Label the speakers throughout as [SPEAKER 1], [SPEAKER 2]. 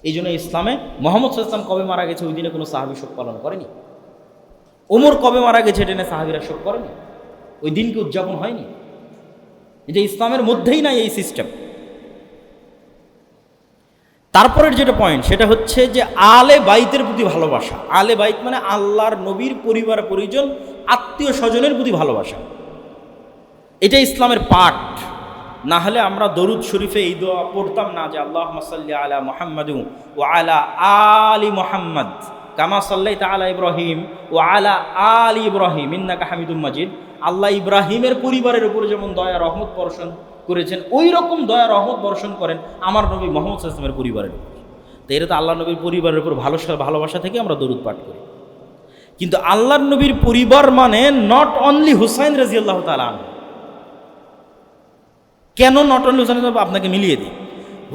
[SPEAKER 1] এই জন্য ইসলামে মুহাম্মদ সাল্লাল্লাহু আলাইহি ওয়াসাল্লাম কবে মারা গেছে ওই দিনে কোনো সাহাবী শোক পালন করেনি। ওমর কবে মারা গেছে এটা নিয়ে সাহাবীরা শোক করেনি, ওই দিনকে উদযাপন হয়নি। এটা ইসলামের মধ্যেই নাই এই সিস্টেম। তারপরের যেটা পয়েন্ট সেটা হচ্ছে যে আলে বাইতের প্রতি ভালোবাসা। আলে বাইত মানে আল্লাহর নবীর পরিবার পরিজন আত্মীয় স্বজনের প্রতি ভালোবাসা, এটা ইসলামের পার্ট। না হলে আমরা দরুদ শরীফে এই দোয়া পড়তাম না যে আল্লাহুম্মা সাল্লি আলা মুহাম্মাদ ওয়া আলা আলি মুহাম্মাদ কামা সাল্লাইতা আলা ইব্রাহিম ওয়া আলা আলি ইব্রাহিম ইন্নাকা হামিদুম মাজিদ। আল্লাহ ইব্রাহিমের পরিবারের উপর যেমন দয়া রহমত বর্ষণ করেছেন ওই রকম দয়া রহমত বর্ষণ করেন আমার নবী মুহাম্মদ সাল্লাল্লাহু আলাইহি ওয়াসাল্লামের পরিবারের উপর। তো এটা তো আল্লাহ নবীর পরিবারের উপর ভালোবাসা থেকে আমরা দরুদ পাঠ করি। কিন্তু আল্লাহর নবীর পরিবার মানে নট অনলি হুসাইন রাদিয়াল্লাহু তাআলা আনহু। কেন নট অনলি হুসাইন? আপনাকে মিলিয়ে দিই।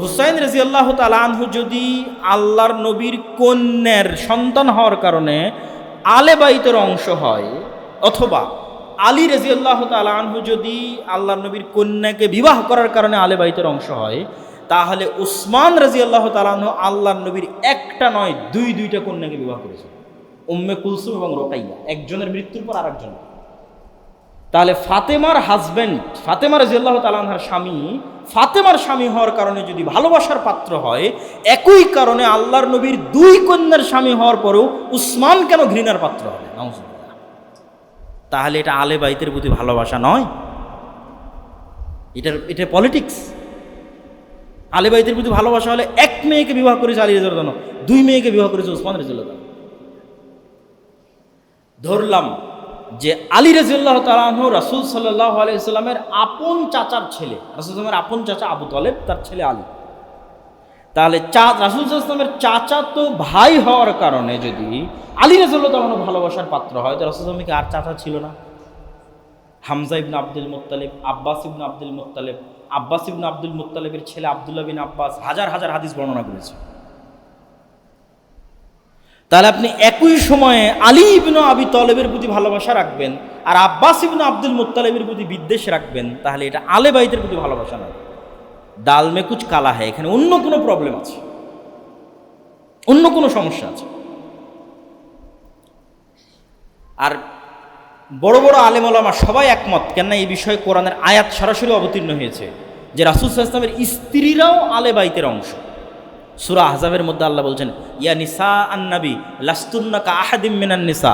[SPEAKER 1] হুসাইন রাদিয়াল্লাহু তাআলা আনহু যদি আল্লাহর নবীর কন্যার সন্তান হওয়ার কারণে আলে বাইতের অংশ হয়, অথবা আলী রাদিয়াল্লাহু তাআলা আনহু যদি আল্লাহর নবীর কন্যাকে বিবাহ করার কারণে আলে বাইতের অংশ হয়, তাহলে উসমান রাদিয়াল্লাহু তাআলা আনহু আল্লাহর নবীর একটা নয় দুইটা কন্যাকে বিবাহ করেছেন, উম্মে কুলসুম এবং রোকাইয়া, একজনের মৃত্যুর পর আরেকজন। তাহলে ফাতেমার হাজব্যান্ড, ফাতেমা রাদিয়াল্লাহু তাআলা আনহার স্বামী, ফাতেমার স্বামী হওয়ার কারণে যদি ভালোবাসার পাত্র হয়, একই কারণে আল্লাহর নবীর দুই কন্যার স্বামী হওয়ার পরেও উসমান কেন ঘৃণার পাত্র হবে? নাউজুবিল্লাহ। তাহলে এটা আলে বাইতের প্রতি ভালোবাসা নয়, এটা পলিটিক্স। আলে বাইতের প্রতি ভালোবাসা হলে এক মেয়েকে বিবাহ করেছে আলী রাদিয়াল্লাহু তাআলা, দুই মেয়েকে বিবাহ করেছে উসমান রাদিয়াল্লাহু তাআলা। ধরলাম যে আলী রাদিয়াল্লাহু তাআলা আনহু রাসূল সাল্লাল্লাহু আলাইহি ওয়াসাল্লামের আপন চাচার ছেলে, রাসূল সাল্লাল্লাহু আপন চাচা আবু তালেব, তার ছেলে আলী। তাহলে রাসূল সাল্লাল্লাহু আলাইহি ওয়াসাল্লামের চাচা তো ভাই হওয়ার কারণে যদি আলী রাদিয়াল্লাহু তাআলা আনহু ভালোবাসার পাত্র হয়, তো রাসূল সাল্লাল্লাহু আলাইহি ওয়াসাল্লামের আর চাচা ছিল না? হামজা ইবনে আব্দুল মুত্তালিব, আব্বাস ইবনে আব্দুল মুত্তালিব, আব্বাস ইবনে আব্দুল মুত্তালিবের ছেলে আব্দুল্লাহ বিন আব্বাস হাজার হাজার হাদিস বর্ণনা করেছে। তাহলে আপনি একই সময়ে আলী ইবনে আবি তালেবের প্রতি ভালোবাসা রাখবেন আর আব্বাস ইবনে আব্দুল মুত্তালিবের প্রতি বিদ্বেষ রাখবেন, তাহলে এটা আলে বাইতের প্রতি ভালোবাসা নয়। ডাল মে কুচ কালা হয়, এখানে অন্য কোনো প্রবলেম আছে, অন্য কোনো সমস্যা আছে। আর বড় বড় আলেম ওলামা সবাই একমত, কেননা এই বিষয়ে কোরআনের আয়াত সরাসরি অবতীর্ণ হয়েছে যে রাসূল সাল্লাল্লাহু আলাইহি ওয়াসাল্লামের স্ত্রীরাও আলে বাইতের অংশ। সূরা আহজাবের মধ্যে আল্লাহ বলছেন, ইয়া নিসা আন-নবী লাস্তুন্না কা আহাদিম মিনান নিসা,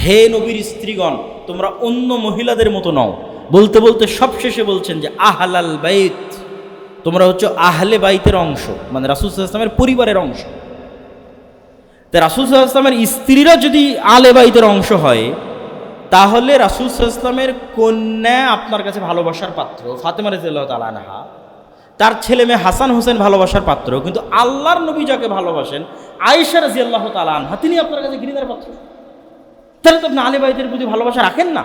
[SPEAKER 1] হে নবীর স্ত্রীগণ তোমরা অন্য মহিলাদের মতো নও। বলতে বলতে সবশেষে বলছেন যে আহলাল বাইত, তোমরা হচ্ছে আহলে বাইতের অংশ, মানে রাসূল সাল্লাল্লাহু আলাইহি ওয়াসাল্লামের পরিবারের অংশ। তো রাসূল সাল্লাল্লাহু আলাইহি ওয়াসাল্লামের স্ত্রীরা যদি আলে বাইতের অংশ হয়, তাহলে রাসূল সাল্লাল্লাহু আলাইহি ওয়াসাল্লামের কন্যা আপনার কাছে ভালোবাসার পাত্র ফাতেমা রাদিয়াল্লাহু তাআলা আনহা, তার ছেলে মেয়ে হাসান হোসেন ভালোবাসার পাত্র, কিন্তু আল্লাহর নবী যাকে ভালোবাসেন আয়েশা রাদিয়াল্লাহু তাআলা আনহা, তিনি আপনার কাছে ঘৃণার পাত্র। তাহলে তো আপনি আলে বাইতের প্রতি ভালোবাসা রাখেন না।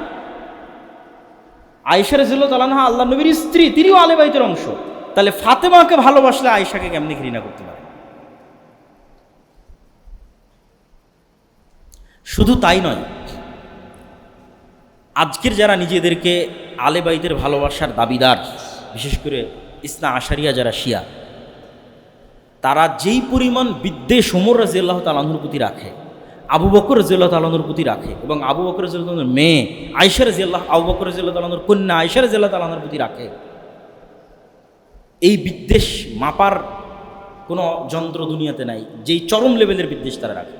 [SPEAKER 1] আয়েশা রাদিয়াল্লাহু তাআলা আনহা আল্লাহর নবীর স্ত্রী, তিনিও আলে বাইতের অংশ। তাহলে ফাতেমাকে ভালোবাসলে আয়েশাকে কেমনি ঘৃণা করতে পারে? শুধু তাই নয়, আজকের যারা নিজেদেরকে আলে বাইতের ভালোবাসার দাবিদার, বিশেষ করে ইসনা আশারিয়া যারা শিয়া, তারা যেই পরিমাণ বিদ্বেষ ওমর রাদিয়াল্লাহু তাআলা আনহুর প্রতি রাখে, আবু বকর রাদিয়াল্লাহু তাআলা আনহুর প্রতি রাখে, এবং আবু বকর রাদিয়াল্লাহু তাআলার মেয়ে আয়েশা রাদিয়াল্লাহু, আবু বকর রাদিয়াল্লাহু তাআলা আনহুর কন্যা আয়েশা রাদিয়াল্লাহু তাআলা আনহার প্রতি রাখে, এই বিদ্বেষ মাপার কোনো যন্ত্র দুনিয়াতে নাই, যেই চরম লেভেলের বিদ্বেষ তারা রাখে।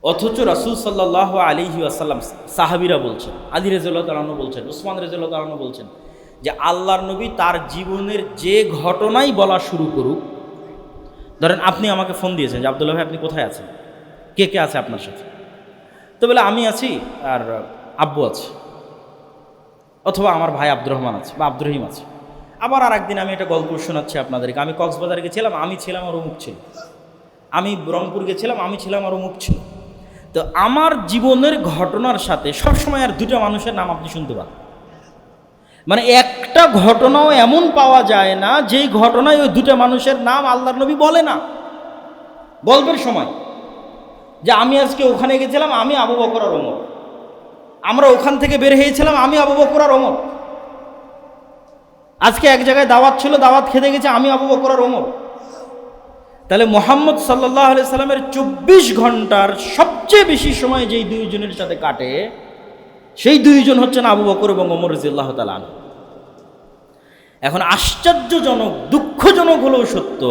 [SPEAKER 1] অথচ রাসূল সাল্লাল্লাহু আলাইহি ওয়াসাল্লাম, সাহাবীরা বলছেন, আলী রাদিয়াল্লাহু তাআলা আনহু বলছেন, উসমান রাদিয়াল্লাহু তাআলা আনহু বলছেন যে আল্লাহর নবী তার জীবনের যে ঘটনাই বলা শুরু করুক, ধরেন আপনি আমাকে ফোন দিয়েছেন যে আব্দুল্লাহ ভাই আপনি কোথায় আছেন, কে কে আছে আপনার সাথে, তো বলে আমি আছি আর আব্বু আছে, অথবা আমার ভাই আব্দুর রহমান আছে বা আব্দুর রহিম আছে। আবার আর একদিন আমি একটা গল্প শোনাচ্ছি আপনাদেরকে, আমি কক্সবাজারে গেছিলাম, আমি ছিলাম আর অমুক ছিল, আমি রংপুর গেছিলাম, আমি ছিলাম আর অমুক ছিল। তো আমার জীবনের ঘটনার সাথে সবসময় আর দুটো মানুষের নাম আপনি শুনতে পান, মানে একটা ঘটনাও এমন পাওয়া যায় না যেই ঘটনায় ওই দুটো মানুষের নাম আল্লাহর নবী বলে না গল্পের সময়, যে আমি আজকে ওখানে গেছিলাম, আমি আবু বকর আর ওমর, আমরা ওখান থেকে বের হয়েছিলাম, আমি আবু বকর আর ওমর, আজকে এক জায়গায় দাওয়াত ছিল, দাওয়াত খেতে গেছে, আমি আবু বকর আর ওমর। তাহলে মুহাম্মদ সাল্লাল্লাহু আলাইহি সাল্লামের 24 ঘন্টার সবচেয়ে বেশি সময় যেই দুইজনের সাথে কাটে, সেই দুইজন হচ্ছেন আবু বকর এবং ওমর রাদিয়াল্লাহু তাআলা আনহু। এখন আশ্চর্যজনক, দুঃখজনক হলেও সত্য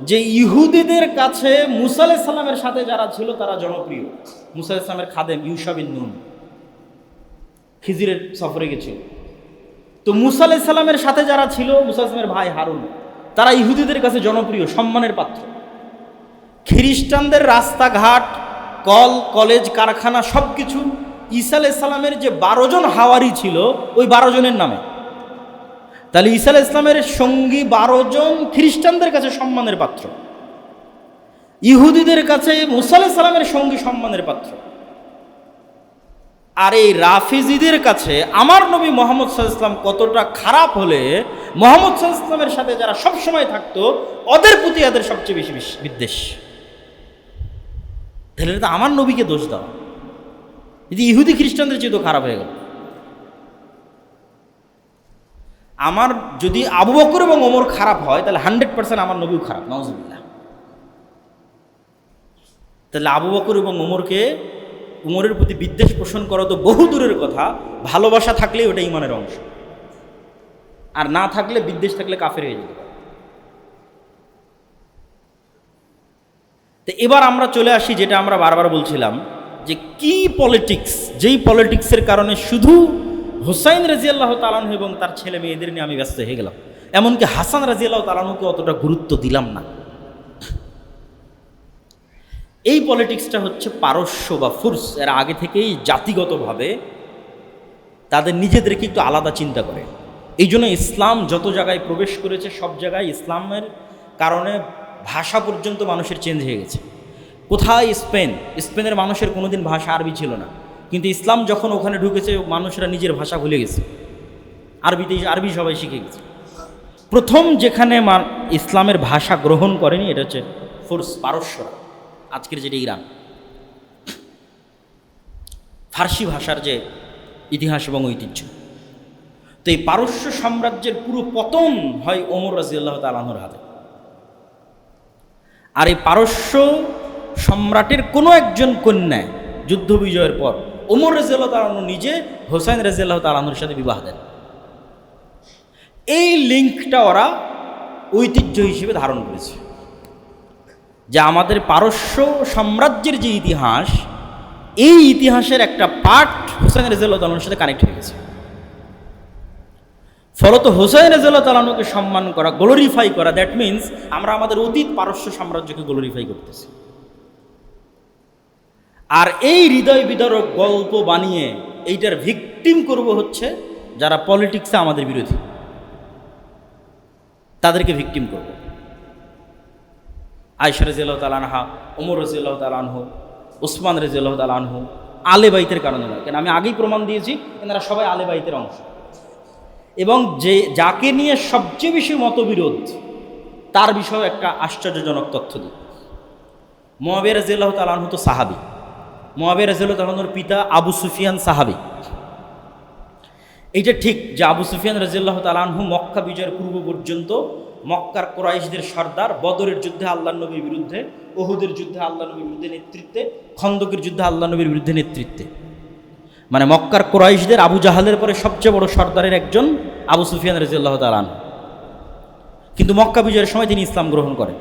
[SPEAKER 1] যে ইহুদিদের কাছে মুসা আলাইহিস সালামের সাথে যারা ছিল তারা জনপ্রিয়। মুসা আলাইহিস সালামের খাদেম ইউশা বিন নুন খিজিরের সফরে গেছিল। তো মুসা আলাইহিস সালামের সাথে যারা ছিল, মুসা আলাইহিস সালামের ভাই হারুন, তারা ইহুদিদের কাছে জনপ্রিয়, সম্মানের পাত্র। খ্রিস্টানদের রাস্তাঘাট, কলেজ, কারখানা সব কিছু ঈসা আলাইহিস সালামের যে 12 জন হাওয়ারি ছিল ওই 12 জনের নামে। তাহলে ঈসা আলাইহিস সালামের সঙ্গী 12 জন খ্রিস্টানদের কাছে সম্মানের পাত্র, ইহুদিদের কাছে মুসা আলাইহিস সালামের সঙ্গী সম্মানের পাত্র। আর এই রাফিজিদের কাছে আমার নবী মুহাম্মদ সাল্লাল্লাহু আলাইহি ওয়াসাল্লাম কতটা খারাপ হলে মুহাম্মদ সাল্লাল্লাহু আলাইহি ওয়াসাল্লামের সাথে যারা সব সময় থাকতো ওদের প্রতি এদের সবচেয়ে বেশি বিদ্বেষ। তাহলে তো আমার নবীকে দোষ দাও, যদি ইহুদি খ্রিস্টানদের চেয়ে তো খারাপ হয়ে গেল। আমার যদি আবু বকর এবং ওমর খারাপ হয় তাহলে 100% আমার নবীও খারাপ, নাউজুবিল্লাহ। তাহলে আবু বকর এবং উমরের প্রতি বিদ্বেষ পোষণ করা তো বহু দূরের কথা, ভালোবাসা থাকলে ওটা ঈমানের অংশ, আর না থাকলে, বিদ্বেষ থাকলে কাফের হয়ে যেতে পারে। তো এবার আমরা চলে আসি যেটা আমরা বারবার বলছিলাম, যে কি পলিটিক্স, যেই পলিটিক্সের কারণে শুধু হুসাইন রাদিয়াল্লাহু তাআলা আনহু এবং তার ছেলে মেয়েদের নিয়ে আমি ব্যস্ত হয়ে গেলাম, এমনকি হাসান রাদিয়াল্লাহু তাআলা আনহুকে অতটা গুরুত্ব দিলাম না। এই পলিটিক্সটা হচ্ছে পারস্য বা ফুরস, এরা আগে থেকেই জাতিগতভাবে তাদের নিজেদেরকে একটু আলাদা চিন্তা করে। এই জন্য ইসলাম যত জায়গায় প্রবেশ করেছে সব জায়গায় ইসলামের কারণে ভাষা পর্যন্ত মানুষের চেঞ্জ হয়ে গেছে। কোথায় স্পেনের মানুষের কোনোদিন ভাষা আরবি ছিল না, কিন্তু ইসলাম যখন ওখানে ঢুকেছে মানুষরা নিজের ভাষা ভুলে গেছে, আরবি সবাই শিখে গেছে। প্রথম যেখানে ইসলামের ভাষা গ্রহণ করেনি এটা হচ্ছে ফুরস, পারস্যরা, আজকের যেটা ইরান। ফার্সি ভাষার যে ইতিহাস এবং ঐতিহ্য, তো এই পারস্য সাম্রাজ্যের পুরো পতন হয় ওমর রাদিয়াল্লাহু তাআলা আনহুর হাতে। আর এই পারস্য সম্রাটের কোনো একজন কন্যা যুদ্ধ বিজয়ের পর ওমর রাদিয়াল্লাহু তাআলা আনহু নিজে হুসাইন রাদিয়াল্লাহু তাআলা আনহুর সাথে বিবাহ দেন। এই লিঙ্কটা ওরা ঐতিহ্য হিসেবে ধারণ করেছে, যে আমাদের পারস্য সাম্রাজ্যের যে ইতিহাস, এই ইতিহাসের একটা পার্ট হুসাইন রাদিয়াল্লাহু তাআলার সাথে কানেক্ট হয়ে গেছে। ফলত হুসাইন রাদিয়াল্লাহু তাআলাকে সম্মান করা, গ্লোরিফাই করা, দ্যাট মিনস আমরা আমাদের অতীত পারস্য সাম্রাজ্যকে গ্লোরিফাই করতেছি। আর এই হৃদয় বিদারক গল্প বানিয়ে এইটার ভিকটিম করব হচ্ছে যারা পলিটিক্সে আমাদের বিরোধী, তাদেরকে ভিকটিম করব। আয়েশা রাদিয়াল্লাহু তাআলা আনহা, ওমর রাদিয়াল্লাহু তাআলা আনহু, উসমান রাদিয়াল্লাহু তাআলা আনহু আলে বাইতের কারণে নয়, কেন আমি আগেই প্রমাণ দিয়েছি এনারা সবাই আলে বাইতের অংশ। এবং যাকে নিয়ে সবচেয়ে বেশি মতবিরোধ তার বিষয়ে একটা আশ্চর্যজনক তথ্য দিই। মুআবিয়া রাদিয়াল্লাহু তাআলা আনহু তো সাহাবী, মুআবিয়া রাদিয়াল্লাহু তাআলা আনহুর পিতা আবু সুফিয়ান সাহাবী। এইটা ঠিক যে আবু সুফিয়ান রাদিয়াল্লাহু তাআলা আনহু মক্কা বিজয়ের পূর্ব পর্যন্ত মক্কার কুরাইশদের সর্দার, বদরের যুদ্ধে আল্লাহর নবীর বিরুদ্ধে, উহুদের যুদ্ধে আল্লাহর নবীর বিরুদ্ধে নেতৃত্বে, খন্দকের যুদ্ধে আল্লাহর নবীর বিরুদ্ধে নেতৃত্বে, মানে মক্কার কুরাইশদের আবু জাহালের পরে সবচেয়ে বড় সর্দারের একজন আবু সুফিয়ান রাদিয়াল্লাহু তাআলা আনহু। কিন্তু মক্কা বিজয়ের সময় তিনি ইসলাম গ্রহণ করেন।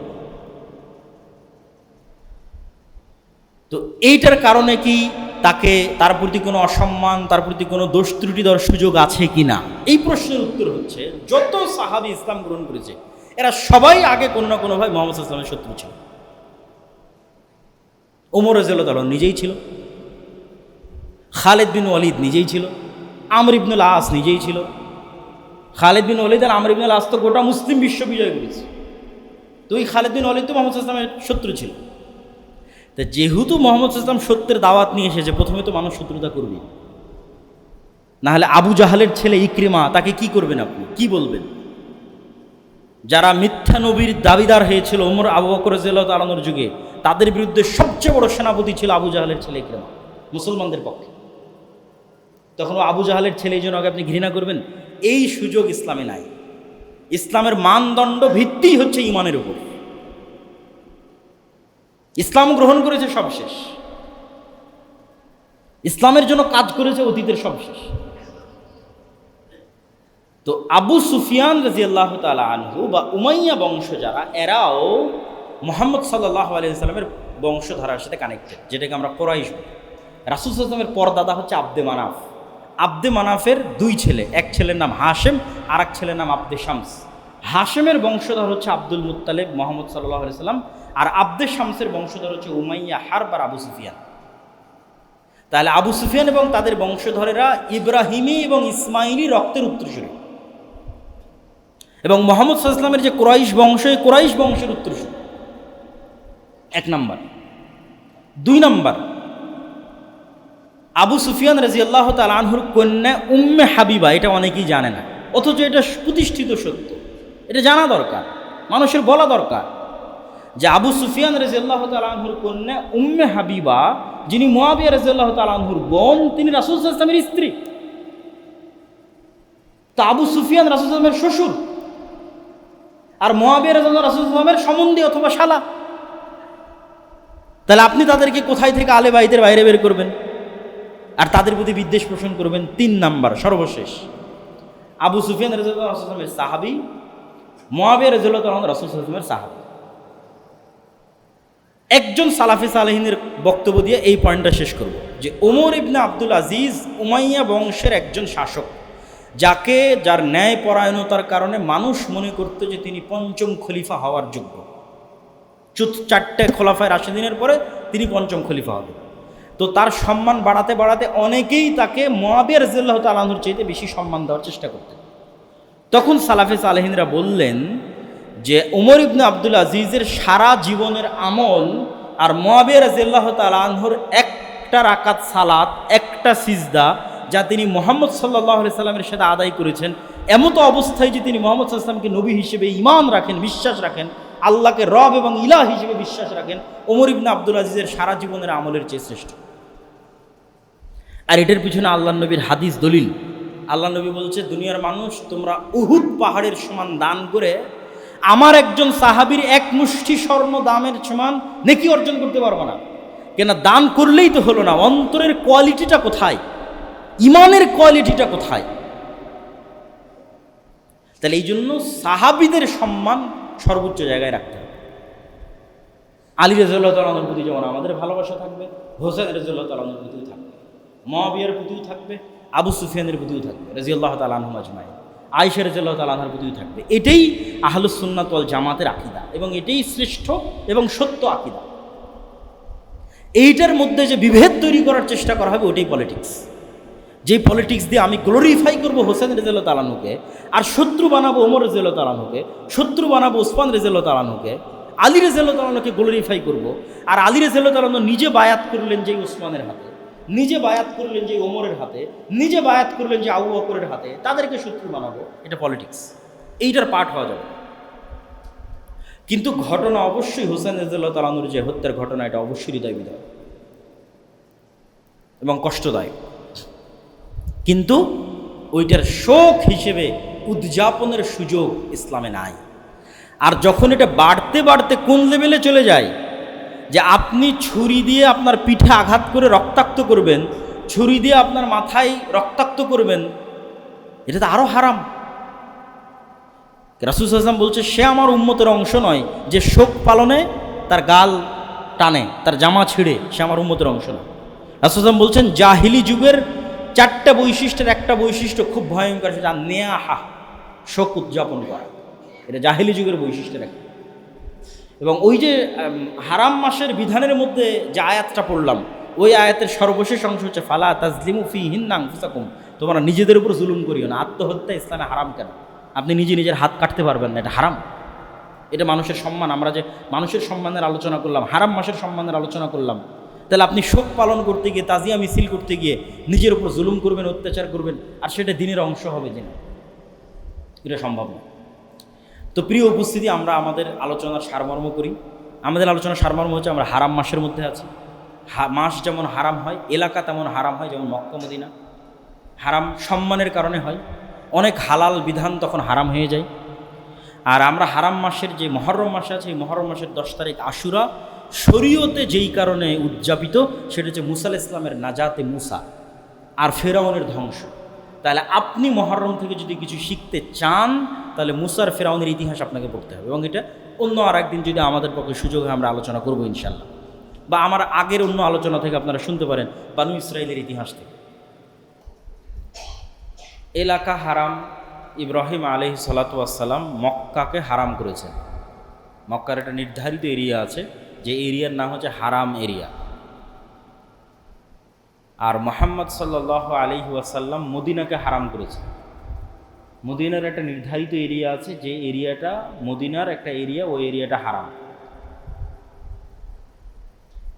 [SPEAKER 1] তো এইটার কারণে কি তার প্রতি কোনো অসম্মান, তার প্রতি কোনো দোষ ত্রুটি দেওয়ার সুযোগ আছে কি না, এই প্রশ্নের উত্তর হচ্ছে যত সাহাবী ইসলাম গ্রহণ করেছে এরা সবাই আগে কোনো না কোনোভাবে মুহাম্মদ সাল্লাল্লাহু আলাইহি ওয়াসাল্লামের শত্রু ছিল। ওমর রাদিয়াল্লাহু তাআলা নিজেই ছিল, খালিদ বিন ওয়ালিদ নিজেই ছিল, আমর ইবনুল আস নিজেই ছিল। খালিদ বিন ওয়ালিদ আর আমর ইবনুল আস তো গোটা মুসলিম বিশ্ব বিজয় করেছে। তো ওই খালিদ বিন ওয়ালিদ তো মুহাম্মদ সাল্লাল্লাহু আলাইহি ওয়াসাল্লামের শত্রু ছিল। তা যেহেতু মুহাম্মদ সাল্লাল্লাহু আলাইহি ওয়াসাল্লাম সত্যের দাওয়াত নিয়ে এসেছে, প্রথমে তো মানুষ শত্রুতা করবে, না হলে আবু জাহালের ছেলে ইকরিমা তাকে কি করবেন, আপনি কি বলবেন? যারা মিথ্যা নবীর দাবিদার হয়েছিল ওমর, আবু বকর রাদিয়াল্লাহু তাআলা আনহুর যুগে, তাদের বিরুদ্ধে সবচেয়ে বড় সেনাপতি ছিল আবু জাহালের ছেলে ইকরিমা মুসলমানদের পক্ষে। তখন আবু জাহালের ছেলে এই জন্য আগে আপনি ঘৃণা করবেন, এই সুযোগ ইসলামে নাই। ইসলামের মানদণ্ড ভিত্তিই হচ্ছে ইমানের উপর। ইসলাম গ্রহণ করেছে সব শেষ, ইসলামের জন্য কাজ করেছে অতীতের সব শেষ। তো আবু সুফিয়ান রাদিয়াল্লাহু তাআলা আনহু বা উমাইয়া বংশ যারা, এরাও মুহাম্মদ সাল্লাল্লাহু আলাইহি সাল্লামের বংশধারার সাথে কানেক্টেড, যেটাকে আমরা কুরাইশ বলি। রাসূল সাল্লাল্লাহু আলাইহি সাল্লামের পরদাদা হচ্ছে আব্দে মানাফ। আব্দে মানাফের দুই ছেলে, এক ছেলের নাম হাশেম আর এক ছেলের নাম আব্দে শামস। হাশেমের বংশধর হচ্ছে আব্দুল মুত্তালিব মুহাম্মদ সাল্লাল্লাহু আলাইহি সাল্লাম, আর আব্দে শামসের বংশধর হচ্ছে উমাইয়া হারব আর আবু সুফিয়ান। তাহলে আবু সুফিয়ান এবং তাদের বংশধরেরা ইব্রাহিমী এবং ইসমাইলি রক্তের উত্তরসূরি, এবং মুহাম্মদ সাল্লাল্লাহু আলাইহি সাল্লামের যে কুরাইশ বংশ, এই কুরাইশ বংশের উত্তরসূরি। এক নাম্বার। দুই নাম্বার, আবু সুফিয়ান রাদিয়াল্লাহু তাআলা আনহুর কন্যা উম্মে হাবিবা, এটা অনেকেই জানে না, অথচ এটা প্রতিষ্ঠিত সত্য, এটা জানা দরকার, মানুষের বলা দরকার যে আবু সুফিয়ান রাদিয়াল্লাহু তাআলা আনহুর কন্যা উম্মে হাবিবা, যিনি মুআবিয়া রাদিয়াল্লাহু তাআলা আনহুর বোন, তিনি রাসূল সাল্লাল্লাহু আলাইহি ওয়াসাল্লামের স্ত্রী। তো আবু সুফিয়ান রাসূল সাল্লাল্লাহু আলাইহি ওয়াসাল্লামের শ্বশুর, আর মুআবিয়া রাদিয়াল্লাহু রাসূল সাল্লাল্লাহু আলাইহি ওয়াসাল্লামের সম্বন্ধী অথবা শালা। তাহলে আপনি তাদেরকে কোথায় থেকে আলে বাইতের বাইরে বের করবেন আর তাদের প্রতি বিদ্বেষ পোষণ করবেন? তিন নাম্বার, সর্বশেষ, আবু সুফিয়ান রাদিয়াল্লাহু রাসূল সাল্লাল্লাহু আলাইহি ওয়াসাল্লামের সাহাবী, মুআবিয়া রাদিয়াল্লাহু তাআলা রাসূল সাল্লাল্লাহু আলাইহি ওয়াসাল্লামের সাহাবী। একজন সালাফি সালেহিনের বক্তব্য দিয়ে এই পয়েন্টটা শেষ করব যে ওমর ইবনে আব্দুল আজিজ উমাইয়া বংশের একজন শাসক, যার ন্যায় পরায়ণতার কারণে মানুষ মনে করত যে তিনি পঞ্চম খলিফা হওয়ার যোগ্য। চারটে খোলাফায়ে রাশিদিনের পরে তিনি পঞ্চম খলিফা হবেন। তো তার সম্মান বাড়াতে বাড়াতে অনেকেই তাকে মুআবিয়া রাদিয়াল্লাহু তাআলা আনহুর চাইতে বেশি সম্মান দেওয়ার চেষ্টা করতেন। তখন সালাফে সালেহিনরা বললেন যে ওমর ইবনে আব্দুল আজিজের সারা জীবনের আমল আর মুআবিয়া রাদিয়াল্লাহু তাআলা আনহুর একটা রাকাত সালাত, একটা সিজদা, যা তিনি মুহাম্মদ সাল্লাল্লাহু আলাইহি সাল্লামের সাথে আদায় করেছেন, এমতো অবস্থায় যে তিনি মুহাম্মদ সাল্লাল্লাহু আলাইহি সাল্লামকে নবী হিসেবে ঈমান রাখেন, বিশ্বাস রাখেন, আল্লাহকে রব এবং ইলাহ হিসেবে বিশ্বাস রাখেন, ওমর ইবনে আব্দুল আজিজের সারা জীবনের আমলের চেয়ে শ্রেষ্ঠ। আর এটার পিছনে আল্লাহর নবীর হাদিস দলিল। আল্লাহ নবী বলছে, দুনিয়ার মানুষ, তোমরা উহুদ পাহাড়ের সমান দান করে আমার একজন সাহাবীর এক মুষ্টি স্বর্ণ দামের সমান নেকি অর্জন করতে পারবো না। কেন? দান করলেই তো হলো না, অন্তরের কোয়ালিটিটা কোথায়, ইমানের কোয়ালিটিটা কোথায়? তাহলে এই জন্য সাহাবীদের সম্মান সর্বোচ্চ জায়গায় রাখতে হবে। আলী রাদিয়াল্লাহু তাআলা আনহুর প্রতি যেমন আমাদের ভালোবাসা থাকবে, হোসেন রাদিয়াল্লাহু তাআলা আনহুর প্রতিও থাকবে, মুআবিয়ার প্রতিও থাকবে, আবু সুফিয়ানের প্রতিও থাকবে রাদিয়াল্লাহু তাআলা আনহুম আজমাইন, আয়েশা রাদিয়াল্লাহু তাআলা আনহার প্রতিও থাকবে। এটাই আহলুস সুন্নাত ওয়াল জামাতের আকীদা, এবং এটাই শ্রেষ্ঠ এবং সত্য আকীদা। এইটার মধ্যে যে বিভেদ তৈরি করার চেষ্টা করা হবে, ওটাই পলিটিক্স। যেই পলিটিক্স দিয়ে আমি গ্লোরিফাই করবো হোসেন রাদিয়াল্লাহু তাআলা আনহুকে, আর শত্রু বানাবো ওমর রাদিয়াল্লাহু তাআলা আনহুকে, শত্রু বানাবো ওসমান রাদিয়াল্লাহু তাআলা আনহুকে, আলী রাদিয়াল্লাহু তাআলা আনহুকে গ্লোরিফাই করবো, আর আলী রাদিয়াল্লাহু তাআলা আনহু নিজে বায়াত করলেন যে ওসমানের হাতে, নিজে বায়াত করলেন যে ওমরের হাতে, নিজে বায়াত করলেন যে আবু বকরের হাতে, তাদেরকে শত্রু বানাবো, এটা পলিটিক্স। এইটার পার্ট হওয়া যাবে। কিন্তু ঘটনা অবশ্যই হোসেন রাদিয়াল্লাহু তাআলা আনহুর যে হত্যার ঘটনা, এটা অবশ্যই হৃদয় বিদারক এবং কষ্টদায়ক, কিন্তু ওইটার শোক হিসেবে উদযাপনের সুযোগ ইসলামে নাই। আর যখন এটা বাড়তে বাড়তে কোন লেভেলে চলে যায় যে আপনি ছুরি দিয়ে আপনার পিঠে আঘাত করে রক্তাক্ত করবেন, ছুরি দিয়ে আপনার মাথায় রক্তাক্ত করবেন, এটা তো আরও হারাম। রাসূল সাল্লাল্লাহু আলাইহি ওয়াসাল্লাম বলছে, সে আমার উম্মতের অংশ নয় যে শোক পালনে তার গাল টানে, তার জামা ছিঁড়ে, সে আমার উম্মতের অংশ নয়। রাসূল সাল্লাল্লাহু আলাইহি ওয়াসাল্লাম বলছেন, জাহিলি যুগের চারটা বৈশিষ্ট্যের একটা বৈশিষ্ট্য খুব ভয়ঙ্কর, সেটা নেয়াহা, শোক উদযাপন করা। এটা জাহিলি যুগের বৈশিষ্ট্যের একটা। এবং ওই যে হারাম মাসের বিধানের মধ্যে যে আয়াতটা পড়লাম, ওই আয়াতের সর্বশেষ অংশ হচ্ছে ফালা তাজলিমু ফীহিন্না আনফুসাকুম, তোমরা নিজেদের উপর জুলুম করিও না। আত্মহত্যা ইসলামে হারাম কেন? আপনি নিজের হাত কাটতে পারবেন না, এটা হারাম। এটা মানুষের সম্মান। আমরা যে মানুষের সম্মানের আলোচনা করলাম, হারাম মাসের সম্মানের আলোচনা করলাম, তাহলে আপনি শোক পালন করতে গিয়ে, তাজিয়া মিছিল করতে গিয়ে নিজের উপর জুলুম করবেন, অত্যাচার করবেন, আর সেটা দিনের অংশ হবে যে না, এটা সম্ভব না। তো প্রিয় উপস্থিতি, আমরা আমাদের আলোচনার সারমর্ম করি। আমাদের আলোচনার সারমর্ম হচ্ছে আমরা হারাম মাসের মধ্যে আছি। মাস যেমন হারাম হয়, এলাকা তেমন হারাম হয়, যেমন মক্কা মদিনা। হারাম সম্মানের কারণে হয়, অনেক হালাল বিধান তখন হারাম হয়ে যায়। আর আমরা হারাম মাসের যে মহরম মাস আছে, এই মহরম মাসের 10 তারিখ আশুরা শরীয়তে যেই কারণে উদযাপিত, সেটা হচ্ছে মুসা আলাইহিস সালামের নাজাতে মুসা আর ফেরাউনের ধ্বংস। তাহলে আপনি মহরম থেকে যদি কিছু শিখতে চান, তাহলে মুসার ফেরাউনের ইতিহাস আপনাকে পড়তে হবে, এবং এটা অন্য আর একদিন যদি আমাদের পক্ষে সুযোগ হয় আমরা আলোচনা করবো ইনশাল্লাহ, বা আমার আগের অন্য আলোচনা থেকে আপনারা শুনতে পারেন বানু ইসরাইলের ইতিহাস থেকে। এলাকা হারাম, ইব্রাহিম আলাইহিস সালাতু ওয়াস সালাম মক্কাকে হারাম করেছেন। মক্কার একটা নির্ধারিত এরিয়া আছে, যে এরিয়ার নাম হচ্ছে হারাম এরিয়া। আর মুহাম্মদ সাল্লাল্লাহু আলাইহি ওয়াসাল্লাম মদিনাকে হারাম করেছেন। মদিনার একটা নির্ধারিত এরিয়া আছে, যে এরিয়াটা মদিনার একটা এরিয়া, ওই এরিয়াটা হারাম।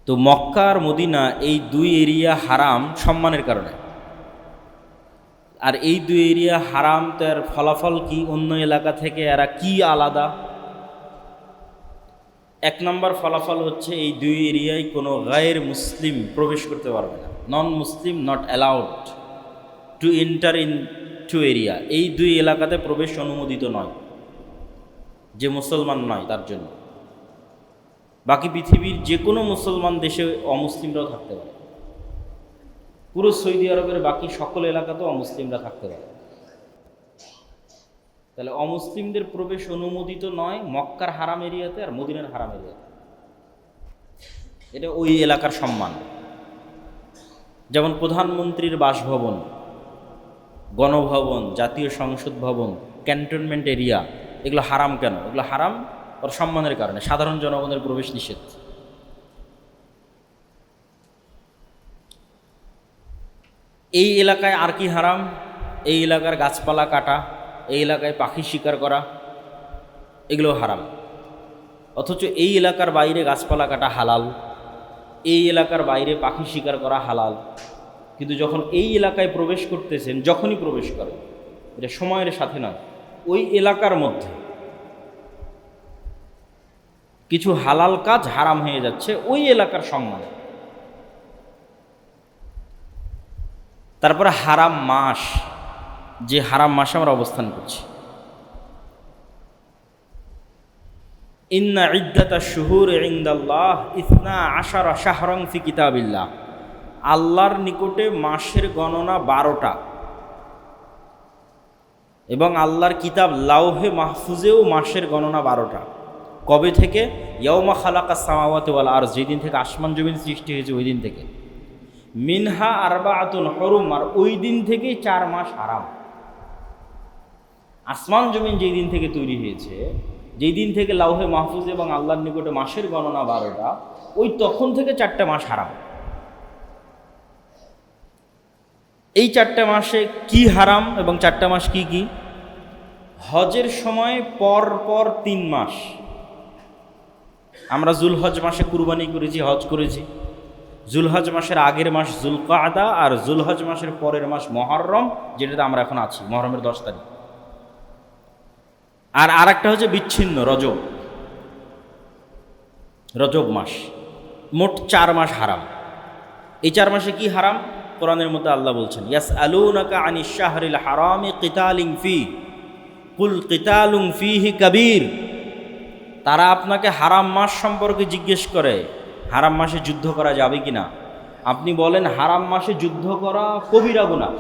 [SPEAKER 1] তো মক্কা আর মদিনা এই দুই এরিয়া হারাম সম্মানের কারণে। আর এই দুই এরিয়া হারাম, তার ফলাফল কি? অন্য এলাকা থেকে এরা কি আলাদা? এক নম্বর ফলাফল হচ্ছে এই দুই এরিয়ায় কোনো গায়ের মুসলিম প্রবেশ করতে পারবে না। Non Muslim not allowed to enter in to area. এই দুই এলাকাতে প্রবেশ অনুমোদিত নয়, যে মুসলমান নয় তার জন্য। বাকি পৃথিবীর যে কোনো মুসলমান দেশে অমুসলিমরাও থাকতে পারে, পুরো সৌদি আরবের বাকি সকল এলাকাতেও অমুসলিমরা থাকতে পারে। তাহলে অমুসলিমদের প্রবেশ অনুমোদিত নয় মক্কার হারাম এরিয়াতে আর মদিনার হারাম এরিয়াতে। এটা ওই এলাকার সম্মান। যেমন প্রধানমন্ত্রীর বাসভবন, গণভবন, জাতীয় সংসদ ভবন, ক্যান্টনমেন্ট এরিয়া, এগুলো হারাম কেন? এগুলো হারাম ওর সম্মানের কারণে, সাধারণ জনগণের প্রবেশ নিষেধ। এই এলাকায় আর কি হারাম? এই এলাকার গাছপালা কাটা, এই এলাকায় পাখি শিকার করা, এগুলো হারাম। অথচ এই এলাকার বাইরে গাছপালা কাটা হালাল, এই এলাকার বাইরে পাখি শিকার করা হালাল। কিন্তু যখন এই এলাকায় প্রবেশ করতেছেন, যখনই প্রবেশ করেন, এটা সময়ের সাথে নয়, ওই এলাকার মধ্যে কিছু হালাল কাজ হারাম হয়ে যাচ্ছে ওই এলাকার সম্মানে। তারপরে হারাম মাস, যে হারাম মাসে আমরা অবস্থান করছি। ইন্না ইদ্দাতাশ শুহুরি ইনদাল্লাহ 12 শাহরান ফি কিতাবিল্লাহ। আল্লাহর নিকটে মাসের গণনা 12টা, এবং আল্লাহর কিতাব লাউহে মাহফুজেও মাসের গণনা 12টা। কবে থেকে? ইয়াউমা খালাকাস সামাওয়াতি ওয়াল আরজ, যেদিন থেকে আসমান জমিন সৃষ্টি হয়েছে ওই দিন থেকে। মিনহা আরবাআতুন হুরুম, আর ওই দিন থেকেই 4 মাস হারাম। আসমান জমিন যেই দিন থেকে তৈরি হয়েছে, যেই দিন থেকে লাউহে মাহফুজ এবং আল্লাহর নিকটে মাসের গণনা 12টা, ওই তখন থেকে 4টে মাস হারাম। এই 4টে মাসে কি হারাম এবং 4টে মাস কি কি? হজের সময় পর পর 3 মাস। আমরা জুলহজ মাসে কুরবানি করেছি, হজ করেছি। জুলহজ মাসের আগের মাস জুলকাদা, আর জুলহজ মাসের পরের মাস মহরম, যেটাতে আমরা এখন আছি, মহরমের 10 তারিখ। আর আরেকটা হচ্ছে বিচ্ছিন্ন রজব, রজব মাস। মোট 4 মাস হারাম। এই 4 মাসে কি হারাম? কোরআনের মধ্যে আল্লাহ বলছেন, ইয়াসআলুনাকা আনিশ শাহরিল হারামি কিতালিন ফি কুল কিতালুন ফিহি কাবীর। তারা আপনাকে হারাম মাস সম্পর্কে জিজ্ঞেস করে, হারাম মাসে যুদ্ধ করা যাবে কিনা? আপনি বলেন হারাম মাসে যুদ্ধ করা কবিরা গুনাহ।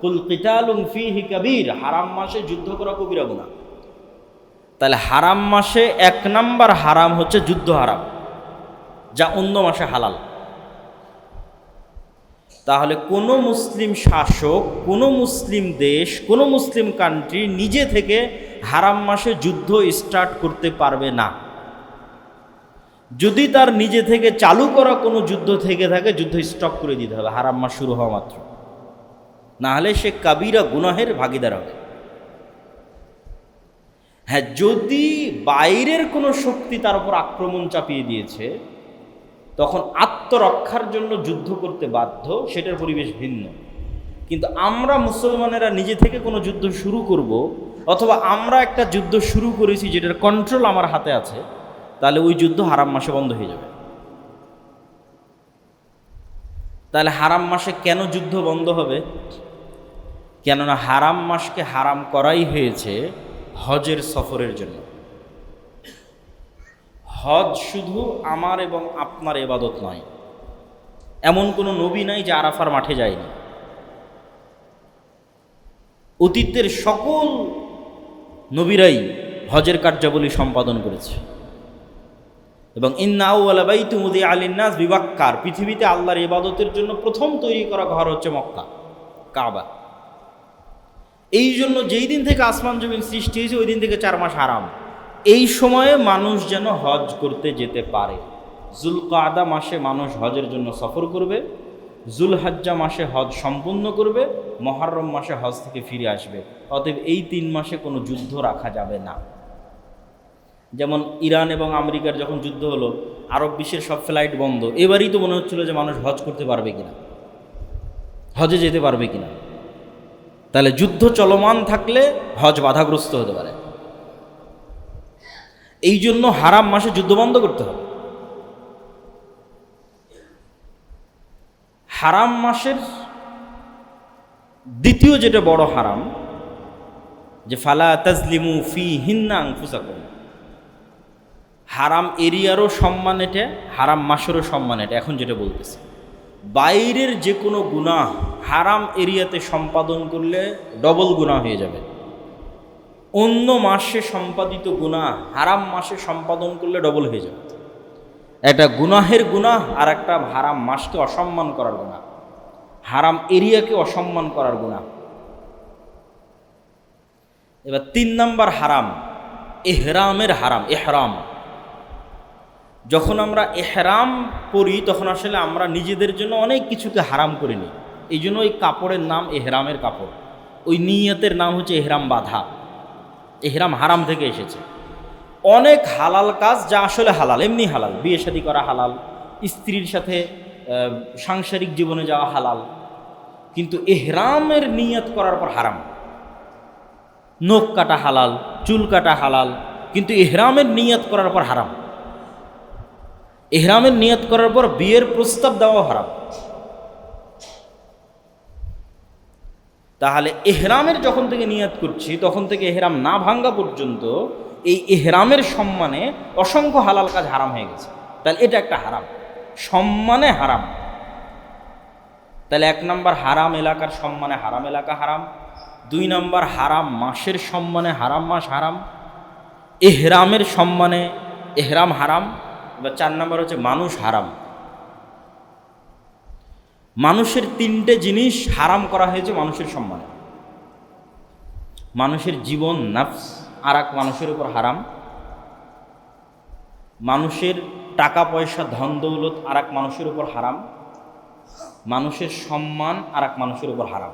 [SPEAKER 1] কুল কিতালুন ফিহি কাবীর, হারাম মাসে যুদ্ধ করা কবিরা গুনাহ। তাহলে হারাম মাসে 1 নাম্বার হারাম হচ্ছে যুদ্ধ হারাম, যা অন্য মাসে হালাল। তাহলে কোনো মুসলিম শাসক, কোনো মুসলিম দেশ, কোনো মুসলিম কান্ট্রি নিজে থেকে হারাম মাসে যুদ্ধ স্টার্ট করতে পারবে না। যদি তার নিজে থেকে চালু করা কোনো যুদ্ধ থেকে থাকে, যুদ্ধ স্টপ করে দিতে হবে হারাম মাস শুরু হওয়া মাত্র, না হলে সে কাবিরা গুনাহের ভাগিদার হবে। হ্যাঁ, যদি বাইরের কোনো শক্তি তার উপর আক্রমণ চাপিয়ে দিয়েছে, তখন আত্মরক্ষার জন্য যুদ্ধ করতে বাধ্য, সেটার পরিবেশ ভিন্ন। কিন্তু আমরা মুসলমানেরা নিজে থেকে কোনো যুদ্ধ শুরু করব, অথবা আমরা একটা যুদ্ধ শুরু করেছি যেটার কন্ট্রোল আমার হাতে আছে, তাহলে ওই যুদ্ধ হারাম মাসে বন্ধ হয়ে যাবে। তাহলে হারাম মাসে কেন যুদ্ধ বন্ধ হবে? কেননা হারাম মাসকে হারাম করাই হয়েছে হজের সফরের জন্য। হজ শুধু আমার এবং আপনার ইবাদত নয়। এমন কোনো নবী নাই যে আরাফার মাঠে যায়নি। অতীতের সকল নবীরাই হজের কার্যাবলী সম্পাদন করেছে। এবং ইন্না আউওয়ালা বাইতুন উযিআ লিন-নাস বিবাক্কার, পৃথিবীতে আল্লাহর ইবাদতের জন্য প্রথম তৈরি করা ঘর হচ্ছে মক্কা, কাবা। এই জন্য যেই দিন থেকে আসমান জমিন সৃষ্টি হয়েছে ওই দিন থেকে 4 মাস হারাম। এই সময়ে মানুষ যেন হজ করতে যেতে পারে। যুলকাদা মাসে মানুষ হজের জন্য সফর করবে, যুলহাজ্জা মাসে হজ সম্পূর্ণ করবে, মুহররম মাসে হজ থেকে ফিরে আসবে। অতএব এই 3 মাসে কোনো যুদ্ধ রাখা যাবে না। যেমন ইরান এবং আমেরিকার যখন যুদ্ধ হলো, আরব বিশ্বের সব ফ্লাইট বন্ধ। এবারই তো মনে হচ্ছিল যে মানুষ হজ করতে পারবে কিনা, হজে যেতে পারবে কিনা। তাহলে যুদ্ধ চলমান থাকলে হজ বাধাগ্রস্ত হতে পারে। এই জন্য হারাম মাসে যুদ্ধ বন্ধ করতে হবে। হারাম মাসের দ্বিতীয় যেটা বড় হারাম, যে ফালা তাজলিমু ফীহিন্না আনফুসাকুম। হারাম এরিয়ারও সম্মান এটা, হারাম মাসেরও সম্মান এটা। এখন যেটা বলতেছি, বাইরের যে কোনো গুনাহ হারাম এরিয়াতে সম্পাদন করলে ডবল গুনাহ হয়ে যাবে। অন্য মাসে সম্পাদিত গুনাহ হারাম মাসে সম্পাদন করলে ডবল হয়ে যাবে। একটা গুনাহের গুনাহ আর একটা হারাম মাসকে অসম্মান করার গুনাহ, হারাম এরিয়াকে অসম্মান করার গুনাহ। এবার 3 নম্বর হারাম, ইহরামের হারাম। ইহরাম, যখন আমরা ইহরাম পরি তখন আসলে আমরা নিজেদের জন্য অনেক কিছুকে হারাম করে নিই। এই জন্য ওই কাপড়ের নাম ইহরামের কাপড়, ওই নিয়তের নাম হচ্ছে ইহরাম বাঁধা। ইহরাম হারাম থেকে এসেছে। অনেক হালাল কাজ যা আসলে হালাল, এমনি হালাল, বিয়ে শাদী করা হালাল, স্ত্রীর সাথে সাংসারিক জীবনে যাওয়া হালাল, কিন্তু ইহরামের নিয়ত করার পর হারাম। নখ কাটা হালাল, চুল কাটা হালাল, কিন্তু ইহরামের নিয়ত করার পর হারাম। ইহরামের নিয়ত করার পর বিয়ের প্রস্তাব দেওয়া হারাম। তাহলে ইহরামের যখন থেকে নিয়ত করছি তখন থেকে ইহরাম না ভাঙ্গা পর্যন্ত এই ইহরামের সম্মানে অসংখ্য হালাল কাজ হারাম হয়ে গেছে। তাহলে এটা একটা হারাম, সম্মানে হারাম। তাহলে 1 নম্বর হারাম এলাকার সম্মানে হারাম এলাকা হারাম। 2 নম্বর হারাম মাসের সম্মানে হারাম মাস হারাম। ইহরামের সম্মানে ইহরাম হারাম। এবার 4 নম্বর হচ্ছে মানুষ হারাম। মানুষের 3টে জিনিস হারাম করা হয়েছে মানুষের সম্মানে। মানুষের জীবন, নফস আর এক মানুষের উপর হারাম। মানুষের টাকা পয়সা, ধন দৌলত আর এক মানুষের উপর হারাম। মানুষের সম্মান আর এক মানুষের উপর হারাম।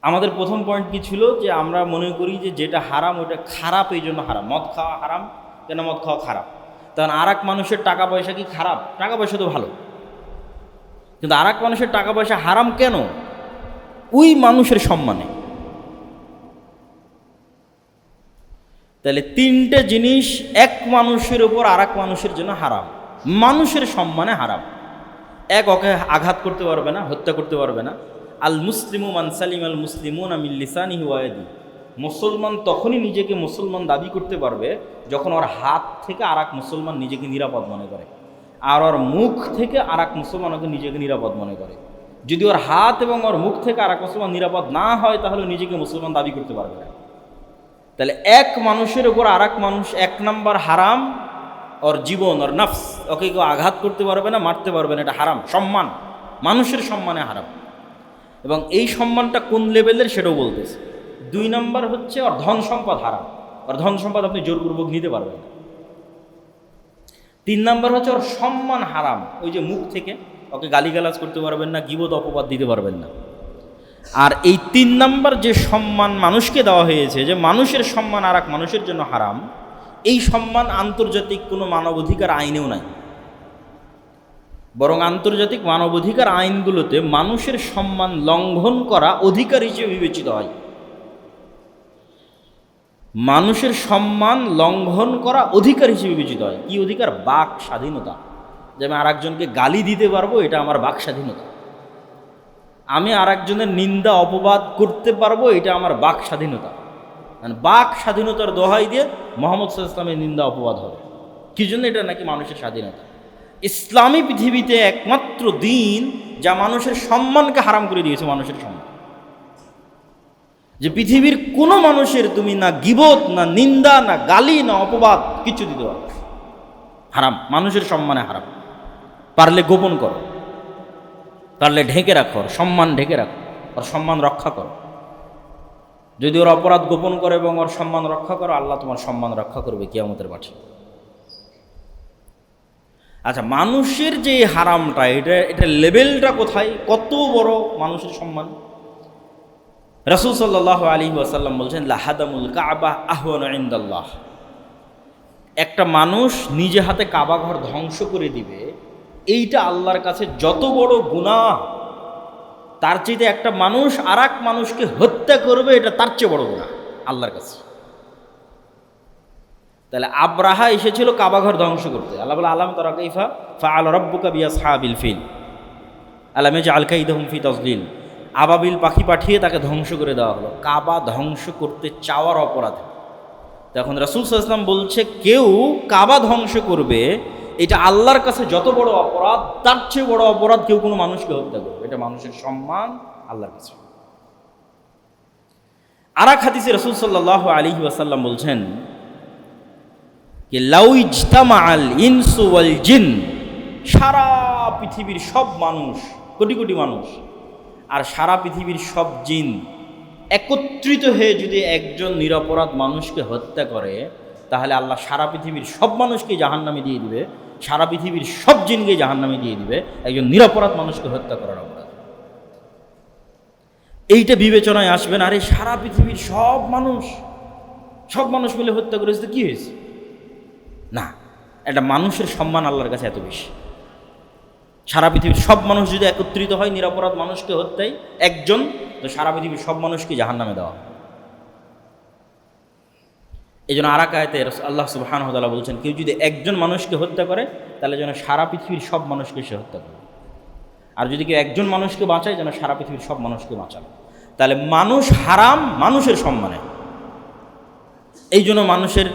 [SPEAKER 1] আমাদের প্রথম পয়েন্ট কি ছিল, যে আমরা মনে করি যে যেটা হারাম ওটা খারাপ, এই জন্য হারাম। মদ খাওয়া হারাম, কেন মদ খাওয়া খারাপ? তখন আর এক মানুষের টাকা পয়সা কি খারাপ? টাকা পয়সা তো ভালো, কিন্তু আর এক মানুষের টাকা পয়সা হারাম কেন? ওই মানুষের সম্মানে। তাহলে 3টে জিনিস এক মানুষের উপর আর এক মানুষের জন্য হারাম, মানুষের সম্মানে হারাম। এক, ওকে আঘাত করতে পারবে না, হত্যা করতে পারবে না। আল মুসলিমু মান সালিম আল মুসলিমুনা মিন লিসানিহি ওয়া ইয়াদিহি। মুসলমান তখনই নিজেকে মুসলমান দাবি করতে পারবে যখন ওর হাত থেকে আর এক মুসলমান নিজেকে নিরাপদ মনে করে, আর ওর মুখ থেকে আর এক মুসলমান ওকে নিজেকে নিরাপদ মনে করে। যদি ওর হাত এবং ওর মুখ থেকে আর এক মুসলমান নিরাপদ না হয় তাহলে নিজেকে মুসলমান দাবি করতে পারবে না। তাহলে এক মানুষের উপর আর এক মানুষ, 1 নম্বর হারাম ওর জীবন, ওর নফস, ওকে কেউ আঘাত করতে পারবে না, মারতে পারবে না, এটা হারাম। সম্মান, মানুষের সম্মানে হারাম। এবং এই সম্মানটা কোন লেভেলের সেটাও বলতেছে। 2 নম্বর হচ্ছে ওর ধন সম্পদ হারাম, ওর ধন সম্পদ আপনি জোরপূর্বক নিতে পারবেন না। 3 নম্বর হচ্ছে ওর সম্মান হারাম, ওই যে মুখ থেকে ওকে গালিগালাজ করতে পারবেন না, গীবত অপবাদ দিতে পারবেন না। আর এই 3 নম্বর যে সম্মান মানুষকে দেওয়া হয়েছে, যে মানুষের সম্মান আর এক মানুষের জন্য হারাম, এই সম্মান আন্তর্জাতিক কোনো মানবাধিকার আইনেও নাই। বরং আন্তর্জাতিক মানবাধিকার আইনগুলোতে মানুষের সম্মান লঙ্ঘন করা অধিকার হিসেবে বিবেচিত হয়। মানুষের সম্মান লঙ্ঘন করা অধিকার হিসেবে বিবেচিত হয়। কি অধিকার? বাক স্বাধীনতা। যে আমি আর একজনকে গালি দিতে পারবো, এটা আমার বাক স্বাধীনতা। আমি আর একজনের নিন্দা অপবাদ করতে পারবো, এটা আমার বাক স্বাধীনতা। মানে বাক স্বাধীনতার দোহাই দিয়ে মোহাম্মদ সাল্লাল্লাহু আলাইহি ওয়াসাল্লামের নিন্দা অপবাদ হবে। কি জন্য? এটা নাকি মানুষের স্বাধীনতা। ইসলামী পৃথিবীতে একমাত্র দিন যা মানুষের সম্মানকে হারাম করে দিয়েছে, মানুষের সম্মান। যে পৃথিবীর কোনো মানুষের তুমি না গীবত, না নিন্দা, না গালি, না অপবাদ কিছু দিতে পারবে না। হারাম, মানুষের সম্মানে হারাম। পারলে গোপন করো, পারলে ঢেকে রাখো, ওর সম্মান ঢেকে রাখো, ওর সম্মান রক্ষা করো। যদি ওর অপরাধ গোপন করে এবং ওর সম্মান রক্ষা করো, আল্লাহ তোমার সম্মান রক্ষা করবে কিয়ামতের মাঠে। আচ্ছা, মানুষের যে হারামটা, এটা লেভেলটা কোথায়, কত বড় মানুষের সম্মান। রাসূল সাল্লাল্লাহু আলাইহি ওয়াসাল্লাম বলছেন, লাহাদামুল কাবা আহওয়ানু ইনদাল্লাহ। একটা মানুষ নিজে হাতে কাবা ঘর ধ্বংস করে দিবে, এইটা আল্লাহর কাছে যত বড় গুনাহ, তার চাইতে একটা মানুষ আর এক মানুষকে হত্যা করবে, এটা তার চেয়ে বড় গুনাহ আল্লাহর কাছে। তাহলে আব্রাহা এসেছিল কাবা ঘর ধ্বংস করতে। আল্লাহ বলে, আলাম তারা কাইফা ফাআল রাব্বুকা বিআসহাবিল ফিল আলাম ইয়াজআল কাইদাহুম ফি তাজলিল। আবাবিল পাখি পাঠিয়ে তাকে ধ্বংস করে দেওয়া হলো কাবা ধ্বংস করতে চাওয়ার অপরাধে। তখন রাসূল সাল্লাল্লাহু আলাইহি ওয়াসাল্লাম বলছে, কেউ কাবা ধ্বংস করবে, এটা আল্লাহর কাছে যত বড় অপরাধ, তার চেয়ে বড় অপরাধ কেউ কোনো মানুষকে হত্যা করবে। এটা মানুষের সম্মান আল্লাহর কাছে। আর এক হাদিসে রাসূল সাল্লাল্লাহু আলাইহি ওয়াসাল্লাম বলছেন, লাউ ইজতামাআল ইনসু ওয়াল জিন, সারা পৃথিবীর সব মানুষ, কোটি কোটি মানুষ, আর সারা পৃথিবীর সব জিন একত্রিত হয়ে যদি একজন নিরপরাধ মানুষকে হত্যা করে, তাহলে আল্লাহ সারা পৃথিবীর সব মানুষকে জাহান্নামে দিয়ে দিবে, সারা পৃথিবীর সব জিনকে জাহান্নামে দিয়ে দিবে একজন নিরপরাধ মানুষকে হত্যা করার অপরাধ। এইটা বিবেচনায় আসবে না, আরে সারা পৃথিবীর সব মানুষ মিলে হত্যা করেছে, তো কি হয়েছে? না, একটা মানুষের সম্মান আল্লাহর কাছে এত বেশি। সারা পৃথিবীর সব মানুষ যদি একত্রিত হয় নিরপরাধ মানুষকে হত্যায় একজন, তো সারা পৃথিবীর সব মানুষকে জাহান্নামে দেওয়া। এই জন্য আর এক আয়াতে আল্লাহ সুবহানাহু ওয়া তাআলা বলছেন, কেউ যদি একজন মানুষকে হত্যা করে, তাহলে যেন সারা পৃথিবীর সব মানুষকে সে হত্যা করে। আর যদি কেউ একজন মানুষকে বাঁচায়, যেন সারা পৃথিবীর সব মানুষকে বাঁচায়। তাহলে মানুষ হারাম মানুষের সম্মানে। এই জন্য মানুষের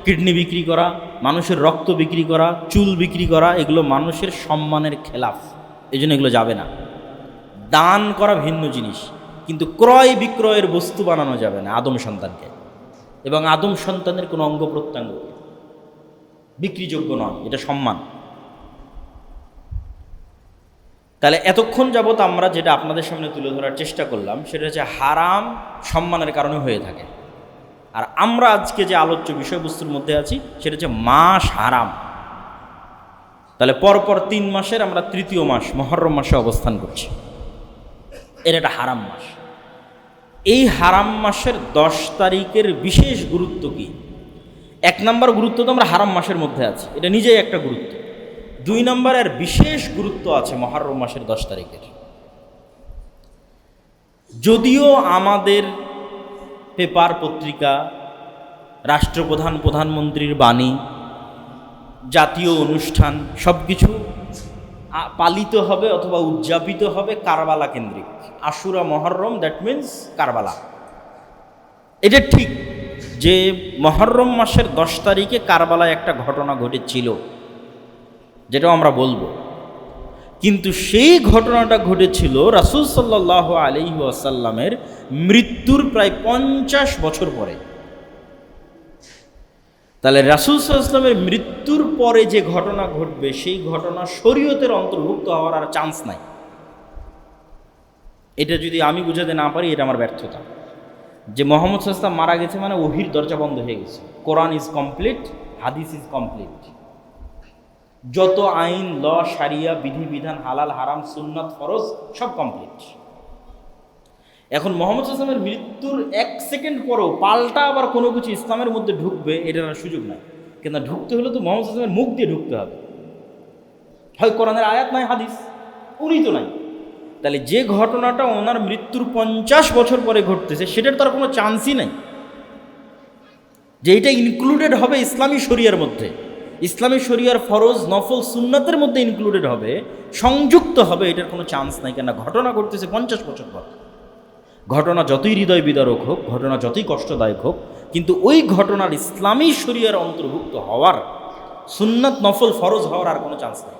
[SPEAKER 1] কিডনি বিক্রি করা, মানুষের রক্ত বিক্রি করা, চুল বিক্রি করা, এগুলো মানুষের সম্মানের খেলাফ। এই জন্য এগুলো যাবে না। দান করা ভিন্ন জিনিস, কিন্তু ক্রয় বিক্রয়ের বস্তু বানানো যাবে না আদম সন্তানকে, এবং আদম সন্তানের কোনো অঙ্গ প্রত্যঙ্গ বিক্রিযোগ্য নয়, এটা সম্মান। তাহলে এতক্ষণ যাবৎ আমরা যেটা আপনাদের সামনে তুলে ধরার চেষ্টা করলাম, সেটা হচ্ছে হারাম সম্মানের কারণে হয়ে থাকে। আর আমরা আজকে যে আলোচ্য বিষয়বস্তুর মধ্যে আছি, সেটা হচ্ছে মাস হারাম। তাহলে পরপর 3 মাসের আমরা তৃতীয় মাস মুহররম মাসে অবস্থান করছি। এটা একটা হারাম মাস। এই হারাম মাসের 10 তারিখের বিশেষ গুরুত্ব কি? 1 নম্বর গুরুত্ব তো আমরা হারাম মাসের মধ্যে আছি, এটা নিজেই একটা গুরুত্ব। 2 নম্বরের বিশেষ গুরুত্ব আছে মুহররম মাসের 10 তারিখের। যদিও আমাদের পেপার পত্রিকা, রাষ্ট্রপ্রধান, প্রধানমন্ত্রীর বাণী, জাতীয় অনুষ্ঠান সব কিছু পালিত হবে অথবা উদযাপিত হবে কারবালা কেন্দ্রিক। আশুরা মুহররম, দ্যাট মিন্স কারবালা। এটা ঠিক যে মুহররম মাসের 10 তারিখে কারবালায় একটা ঘটনা ঘটেছিল, যেটাও আমরা বলবো। কিন্তু সেই ঘটনাটা ঘটেছিল রাসূল সাল্লাল্লাহু আলাইহি ওয়াসাল্লামের মৃত্যুর প্রায় 50 বছর পরে। তাহলে রাসূল সাল্লাল্লাহু আলাইহি ওয়াসাল্লামের মৃত্যুর পরে যে ঘটনা ঘটবে, সেই ঘটনা শরীয়তের অন্তর্ভুক্ত হওয়ার আর চান্স নাই। এটা যদি আমি বুঝাতে না পারি, এটা আমার ব্যর্থতা। যে মুহাম্মদ সাল্লাল্লাহু আলাইহি ওয়াসাল্লাম মারা গেছে মানে ওহীর দরজা বন্ধ হয়ে গেছে। কোরআন ইজ কমপ্লিট, হাদিস ইজ কমপ্লিট। যত আইন, ল, শারিয়া, বিধিবিধান, হালাল হারাম, সুন্নাত, ফরজ সব কমপ্লিট। এখন মুহাম্মদ সাল্লাল্লাহু আলাইহি ওয়াসাল্লামের মৃত্যুর 1 সেকেন্ড পরেও পাল্টা আবার কোনো কিছু ইসলামের মধ্যে ঢুকবে, এটার সুযোগ নাই। কিন্তু ঢুকতে হলে তো মুহাম্মদ সাল্লাল্লাহু আলাইহি ওয়াসাল্লামের মুখ দিয়ে ঢুকতে হবে। হয় কোরআনের আয়াত, নাই হাদিস, উনি তো নাই। তাহলে যে ঘটনাটা ওনার মৃত্যুর 50 বছর পরে ঘটতেছে, সেটার তো আর কোনো চান্সই নাই যে এটা ইনক্লুডেড হবে ইসলামী শরিয়ার মধ্যে। ইসলামী শরিয়ার ফরজ নফল সুন্নাতের মধ্যে ইনক্লুডেড হবে, সংযুক্ত হবে, এটার কোনো চান্স নাই। কেন? ঘটনা ঘটতেছে 50 বছর পর। ঘটনা যতই হৃদয় বিদারক হোক, ঘটনা যতই কষ্টদায়ক হোক, কিন্তু ওই ঘটনার ইসলামী শরিয়ার অন্তর্ভুক্ত হওয়ার, সুন্নাত নফল ফরজ হওয়ার আর কোনো চান্স নেই।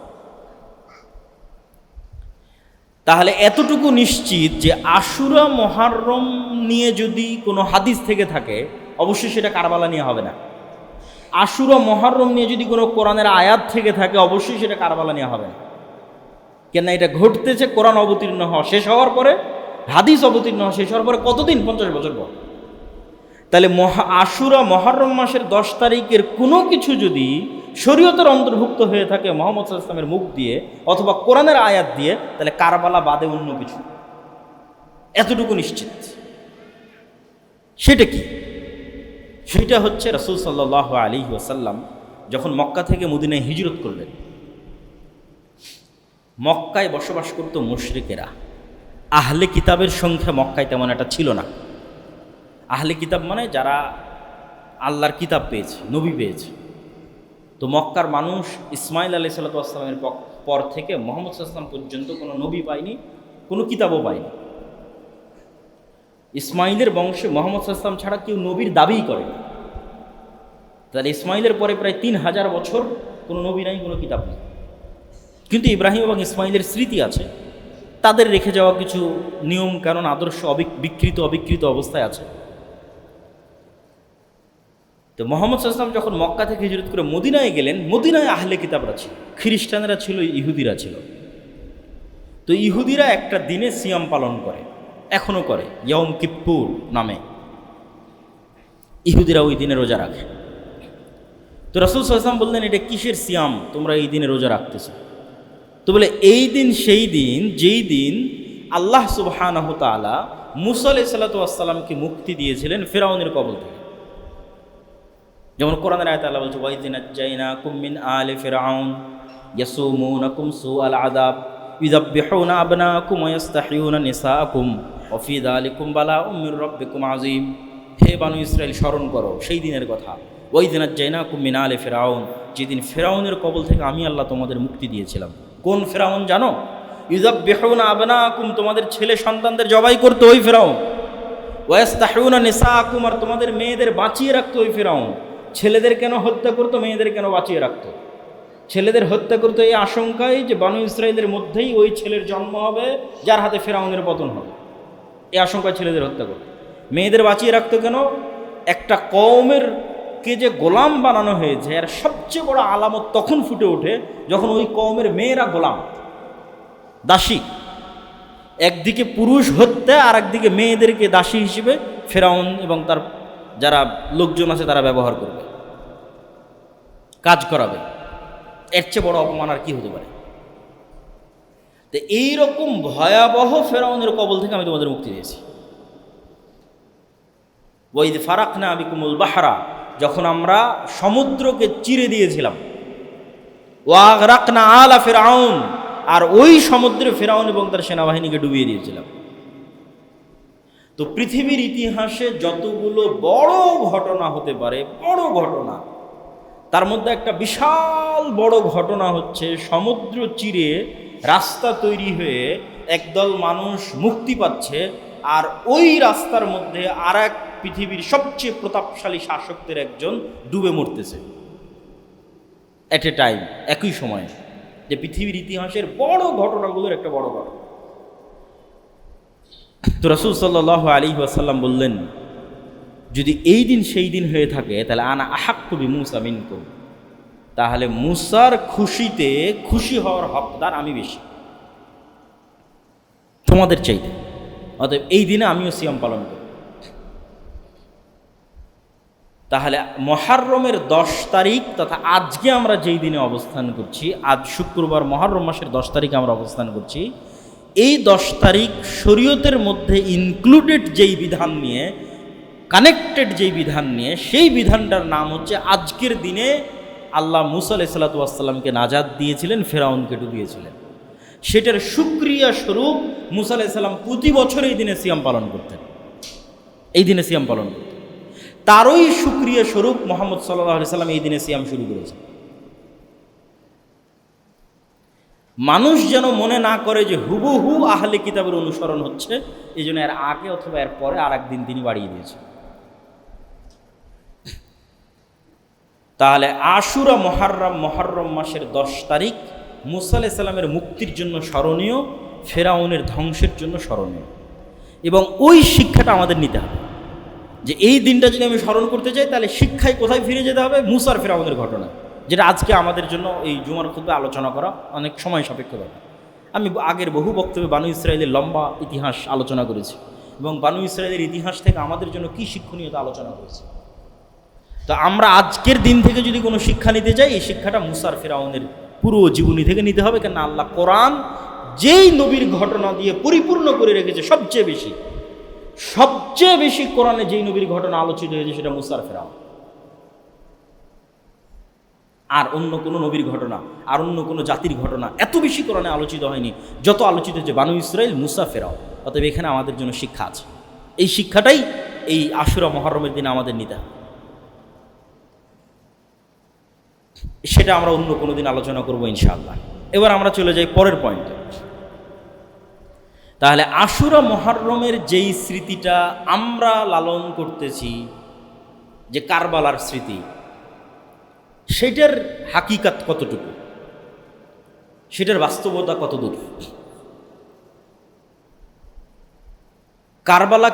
[SPEAKER 1] তাহলে এতটুকু নিশ্চিত যে আশুরা মুহররম নিয়ে যদি কোনো হাদিস থেকে থাকে, অবশ্যই সেটা কারবালা নিয়ে হবে না। আশুরা মুহররম নিয়ে যদি কোনো কোরআনের আয়াত থেকে থাকে, অবশ্যই সেটা কারবালা নিয়ে হবে না। কেন? এটা ঘটতেছে কোরআন অবতীর্ণ হওয়া শেষ হওয়ার পরে, হাদিস অবতীর্ণ হওয়া শেষ হওয়ার পরে কতদিন? 50 বছর পর। তাহলে আশুরা মুহররম মাসের 10 তারিখের কোনো কিছু যদি শরীয়তের অন্তর্ভুক্ত হয়ে থাকে মুহাম্মদ সাল্লাল্লাহু আলাইহি ওয়াসাল্লামের মুখ দিয়ে অথবা কোরআনের আয়াত দিয়ে, তাহলে কারবালা বাদে অন্য কিছু, এতটুকু নিশ্চিত। সেটা কি? সেটা হচ্ছে রাসূল সাল্লাল্লাহু আলাইহি ওয়াসাল্লাম যখন মক্কা থেকে মদিনায় হিজরত করলেন, মক্কায় বসবাস করত মুশরিকেরা। আহলে কিতাবের সংখ্যা মক্কায় তেমন একটা ছিল না। আহলে কিতাব মানে যারা আল্লাহর কিতাব পেয়েছে, নবী পেয়েছে। তো মক্কার মানুষ ইসমাইল আলাইহিসসালাতু ওয়াসসালামের পর থেকে মুহাম্মদ সাল্লাল্লাহু আলাইহি ওয়াসাল্লাম পর্যন্ত কোনো নবী পায়নি, কোনো কিতাবও পায়নি। ইসমাইলের বংশে মুহাম্মদ সাল্লাল্লাহু আলাইহি ওয়াসাল্লাম ছাড়া কেউ নবীর দাবিই করে না। তাহলে ইসমাইলের পরে প্রায় 3000 বছর কোনো নবী নাই, কোনো কিতাব নেই। কিন্তু ইব্রাহিম এবং ইসমাইলের স্মৃতি আছে, তাদের রেখে যাওয়া কিছু নিয়ম কানুন আদর্শ অবিকৃত অবস্থায় আছে। তো মুহাম্মদ সাল্লাল্লাহু আলাইহি ওয়াসাল্লাম যখন মক্কা থেকে হিজরত করে মদিনায় গেলেন, মদিনায় আহলে কিতাবরা ছিল, খ্রিস্টানেরা ছিল, ইহুদিরা ছিল। তো ইহুদিরা একটা দিনে সিয়াম পালন করে, এখনও করে, ইয়ম কিপ্পুর নামে। ইহুদিরা ওই দিনে রোজা রাখে। তো রাসূল সাল্লাল্লাহু আলাইহি ওয়াসাল্লাম বললেন, এটা কিসের সিয়াম তোমরা এই দিনে রোজা রাখতেছো? তো বলে, এই দিন সেই দিন যেই দিন আল্লাহ সুবহানাহু ওয়া তাআলা মূসা আলাইহিসসালাতু ওয়াসসালামকে মুক্তি দিয়েছিলেন ফিরআউনের কবল থেকে। যেমন কোরআনের আয়াতে আল্লাহ বলছে, ওয়াইয নাজ্জাইনাকুম মিন আলি ফিরআউন ইয়াসুমুনাকুম সুআল আযাব ইউযাব্বিহুনা আবনাকুম ওয়া ইস্তাহইয়ুনা নিসাআকুম ওয়া ফি যালিকুম বালাউম মির রাব্বিকুম আযীম। হে বানু ইসরাইল, স্মরণ করো সেই দিনের কথা, ওয়াইয নাজ্জাইনাকুম মিন আলি ফিরআউন, যেদিন ফিরআউনের কবল থেকে আমি আল্লাহ তোমাদের মুক্তি দিয়েছিলাম। কোন ফিরআউন জানো? ইউযাব্বিহুনা আবনাকুম, তোমাদের ছেলে সন্তানদের জবাই করতো ওই ফিরআউন। ওয়া ইস্তাহইয়ুনা নিসাআকুম, আর তোমাদের মেয়েদের বাঁচিয়ে রাখতো ওই ফিরআউন। ছেলেদের কেন হত্যা করতো, মেয়েদের কেন বাঁচিয়ে রাখতো? ছেলেদের হত্যা করতো এই আশঙ্কায় যে বানু ইসরাইলের মধ্যেই ওই ছেলের জন্ম হবে যার হাতে ফিরআউনের পতন হবে, এই আশঙ্কায় ছেলেদের হত্যা করতো। মেয়েদের বাঁচিয়ে রাখতো কেন? একটা কওমের কে যে গোলাম বানানো হয়েছে এর সবচেয়ে বড় আলামত তখন ফুটে ওঠে যখন ওই কওমের মেয়েরা গোলাম, দাসী। একদিকে পুরুষ হত্যা আর একদিকে মেয়েদেরকে দাসী হিসেবে ফিরআউন এবং তার যারা লোকজন আছে তারা ব্যবহার করবে, কাজ করাবে। এর চেয়ে বড় অপমান আর কি হতে পারে? তো এইরকম ভয়াবহ ফিরআউনের কবল থেকে আমি তোমাদের মুক্তি দিয়েছি। ওয়াইদ ফারাকনা বিকুমুল বাহরা, যখন আমরা সমুদ্রকে চিরে দিয়েছিলাম। ওয়াগরাকনা আলা ফিরআউন, আর ওই সমুদ্রে ফিরআউন এবং তার সেনাবাহিনীকে ডুবিয়ে দিয়েছিলাম। তো পৃথিবীর ইতিহাসে যতগুলো বড় ঘটনা হতে পারে, বড় ঘটনা, তার মধ্যে একটা বিশাল বড় ঘটনা হচ্ছে সমুদ্র চিরে রাস্তা তৈরি হয়ে একদল মানুষ মুক্তি পাচ্ছে, আর ওই রাস্তার মধ্যে আর এক পৃথিবীর সবচেয়ে প্রতাপশালী শাসকদের একজন ডুবে মরতেছে এট এ টাইম, একই সময়ে। যে পৃথিবীর ইতিহাসের বড় ঘটনাগুলোর একটা বড় ঘটনা। তো রাসূল সাল্লাল্লাহু আলাইহি ওয়াসাল্লাম বললেন, যদি এই দিন সেই দিন হয়ে থাকে তাহলে আনা আহাক্কু বিমূসা মিনকুম, তাহলে মূসার খুশিতে খুশি হওয়ার হকদার আমি বেশি তোমাদের চাইতে। অতএব এই দিনে আমিও সিয়াম পালন করি। তাহলে মুহররমের 10 তারিখ তথা আজকে আমরা যেই দিনে অবস্থান করছি, আজ শুক্রবার মুহররম মাসের 10 তারিখে আমরা অবস্থান করছি, এই 10 তারিখ শরীয়তের মধ্যে ইনক্লুডেড যেই বিধান নিয়ে, কানেক্টেড যেই বিধান নিয়ে, সেই বিধানটার নাম হচ্ছে আজকের দিনে আল্লাহ মূসা আলাইহিসসালাতু ওয়াসসালামকে নাজাত দিয়েছিলেন, ফিরআউনকে ডুবিয়েছিলেন। সেটার শুকরিয়া স্বরূপ মূসা আলাইহিস সালাম প্রতি বছর এই দিনে সিয়াম পালন করতেন, এই দিনে সিয়াম পালন করতেন। তারই শুকরিয়া স্বরূপ মুহাম্মদ সাল্লাল্লাহু আলাইহি সাল্লাম এই দিনে সিয়াম শুরু করেছেন। মানুষ যেন মনে না করে যে হুবহু আহলে কিতাবের অনুসরণ হচ্ছে, এই জন্য এর আগে অথবা এর পরে আর একদিন তিনি বাড়িয়ে দিয়েছেন। তাহলে আশুরা মহরম মাসের 10 তারিখ মুসা আলাইহিস সালামের মুক্তির জন্য স্মরণীয়, ফেরাউনের ধ্বংসের জন্য স্মরণীয়। এবং ওই শিক্ষাটা আমাদের নিতে হবে যে এই দিনটা যদি আমি স্মরণ করতে চাই, তাহলে শিক্ষায় কোথায় ফিরে যেতে হবে? মুসার ফেরাউনের ঘটনা, যেটা আজকে আমাদের জন্য এই জুমার খুতবে আলোচনা করা অনেক সময় সাপেক্ষ ব্যাপার। আমি আগের বহু বক্তব্যে বানু ইসরায়েলের লম্বা ইতিহাস আলোচনা করেছি এবং বানু ইসরায়েলের ইতিহাস থেকে আমাদের জন্য কী শিক্ষণীয়তা আলোচনা করেছি। তো আমরা আজকের দিন থেকে যদি কোনো শিক্ষা নিতে চাই, এই শিক্ষাটা মুসার ফেরাউনের পুরো জীবনী থেকে নিতে হবে। কেন আল্লাহ কোরআন যেই নবীর ঘটনা দিয়ে পরিপূর্ণ করে রেখেছে, সবচেয়ে বেশি কোরআনে যেই নবীর ঘটনা আলোচিত হয়েছে সেটা মুসার ফেরাউন। আর অন্য কোনো নবীর ঘটনা, আর অন্য কোনো জাতির ঘটনা এত বেশি কোরআনে আলোচিত হয়নি যত আলোচিত হয়েছে বানু ইসরাইল, মুসা, ফেরাউন। অতএব এখানে আমাদের জন্য শিক্ষা আছে। এই শিক্ষাটাই এই আশুরা মুহররমের দিনে আমাদের নিতে হবে। সেটা আমরা অন্য কোনো দিন আলোচনা করবো ইনশাআল্লাহ। এবার আমরা চলে যাই পরের পয়েন্টে। তাহলে আশুরা মুহররমের যেই স্মৃতিটা আমরা লালন করতেছি, যে কারবালার স্মৃতি, সেটার হাকিকাত কতটুকু, সেটার বাস্তবতা কতদূর? কারবালা